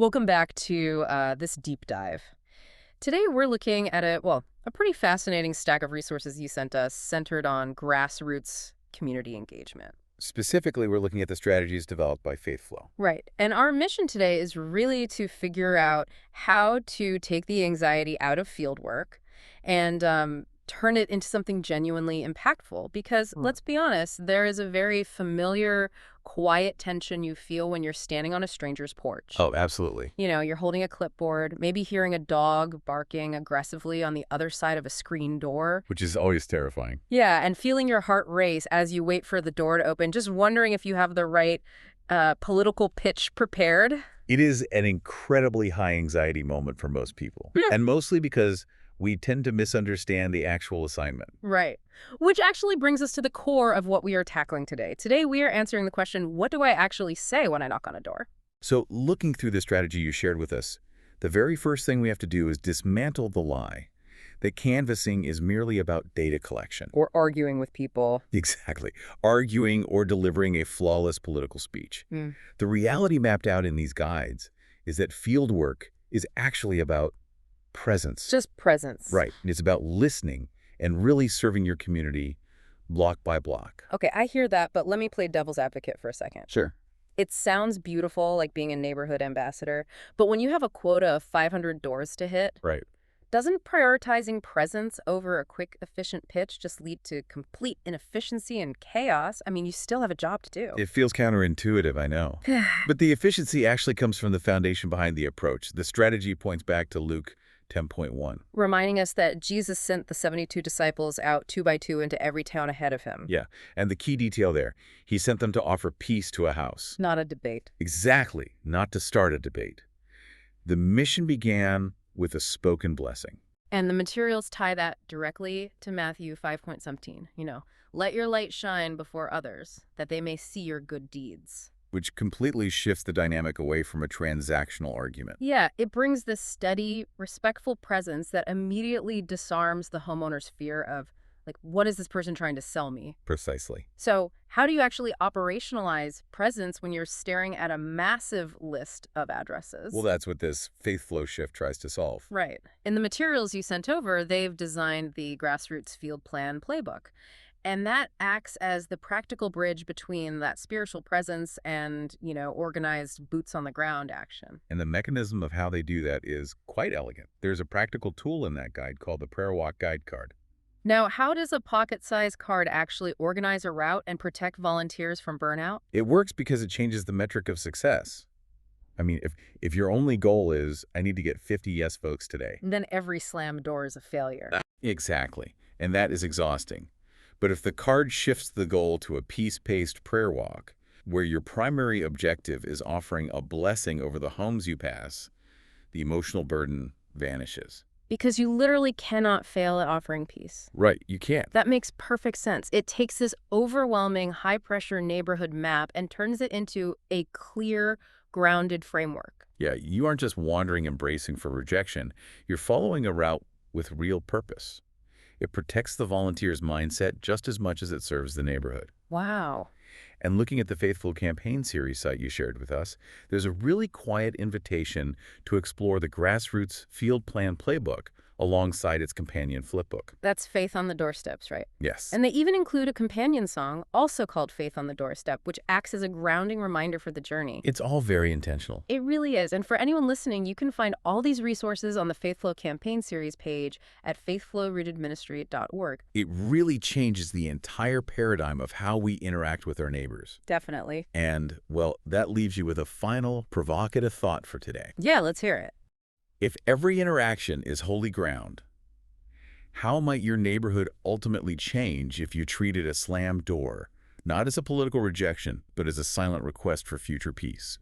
Welcome back to this deep dive. Today we're looking at a pretty fascinating stack of resources you sent us centered on grassroots community engagement. Specifically, we're looking at the strategies developed by FaithFlow. Right. And our mission today is really to figure out how to take the anxiety out of fieldwork and turn it into something genuinely impactful. Because let's be honest, there is a very familiar, quiet tension you feel when you're standing on a stranger's porch. Oh, absolutely. You know, you're holding a clipboard, maybe hearing a dog barking aggressively on the other side of a screen door. Which is always terrifying. Yeah, and feeling your heart race as you wait for the door to open, just wondering if you have the right political pitch prepared. It is an incredibly high anxiety moment for most people, and mostly because we tend to misunderstand the actual assignment. Right. Which actually brings us to the core of what we are tackling today. Today, we are answering the question, what do I actually say when I knock on a door? So looking through the strategy you shared with us, the very first thing we have to do is dismantle the lie that canvassing is merely about data collection. Or arguing with people. Exactly. Arguing or delivering a flawless political speech. The reality mapped out in these guides is that field work is actually about presence. Just presence. Right. And it's about listening and really serving your community block by block. Okay, I hear that, but let me play devil's advocate for a second. Sure. It sounds beautiful, like being a neighborhood ambassador, but when you have a quota of 500 doors to hit, Right. doesn't prioritizing presence over a quick, efficient pitch just lead to complete inefficiency and chaos? I mean, you still have a job to do. It feels counterintuitive, I know. But the efficiency actually comes from the foundation behind the approach. The strategy points back to Luke 10.1. Reminding us that Jesus sent the 72 disciples out 2 by 2 into every town ahead of him. Yeah, and the key detail there, he sent them to offer peace to a house. Not a debate. Exactly, not to start a debate. The mission began with a spoken blessing. And the materials tie that directly to Matthew 5.17. You know, let your light shine before others, that they may see your good deeds. Which completely shifts the dynamic away from a transactional argument. Yeah, it brings this steady, respectful presence that immediately disarms the homeowner's fear of, like, what is this person trying to sell me? Precisely. So how do you actually operationalize presence when you're staring at a massive list of addresses? Well, that's what this FaithFlow shift tries to solve. Right. In the materials you sent over, they've designed the Grassroots Field Plan Playbook. And that acts as the practical bridge between that spiritual presence and, you know, organized boots on the ground action. And the mechanism of how they do that is quite elegant. There's a practical tool in that guide called the Prayer Walk Guide Card. Now, how does a pocket-sized card actually organize a route and protect volunteers from burnout? It works because it changes the metric of success. I mean, if your only goal is, I need to get 50 yes votes today. Then every slam door is a failure. Exactly. And that is exhausting. But if the card shifts the goal to a peace-paced prayer walk, where your primary objective is offering a blessing over the homes you pass, the emotional burden vanishes. Because you literally cannot fail at offering peace. Right, you can't. That makes perfect sense. It takes this overwhelming, high-pressure neighborhood map and turns it into a clear, grounded framework. Yeah, you aren't just wandering and bracing for rejection. You're following a route with real purpose. It protects the volunteer's mindset just as much as it serves the neighborhood. Wow. And looking at the Faithful Campaign series site you shared with us, there's a really quiet invitation to explore the Grassroots Field Plan Playbook alongside its companion flipbook. That's Faith on the Doorsteps, right? Yes. And they even include a companion song, also called Faith on the Doorstep, which acts as a grounding reminder for the journey. It's all very intentional. It really is. And for anyone listening, you can find all these resources on the Faithflow Campaign Series page at faithflowrootedministry.org. It really changes the entire paradigm of how we interact with our neighbors. Definitely. And, well, that leaves you with a final provocative thought for today. Yeah, let's hear it. If every interaction is holy ground, how might your neighborhood ultimately change if you treated a slammed door not as a political rejection, but as a silent request for future peace?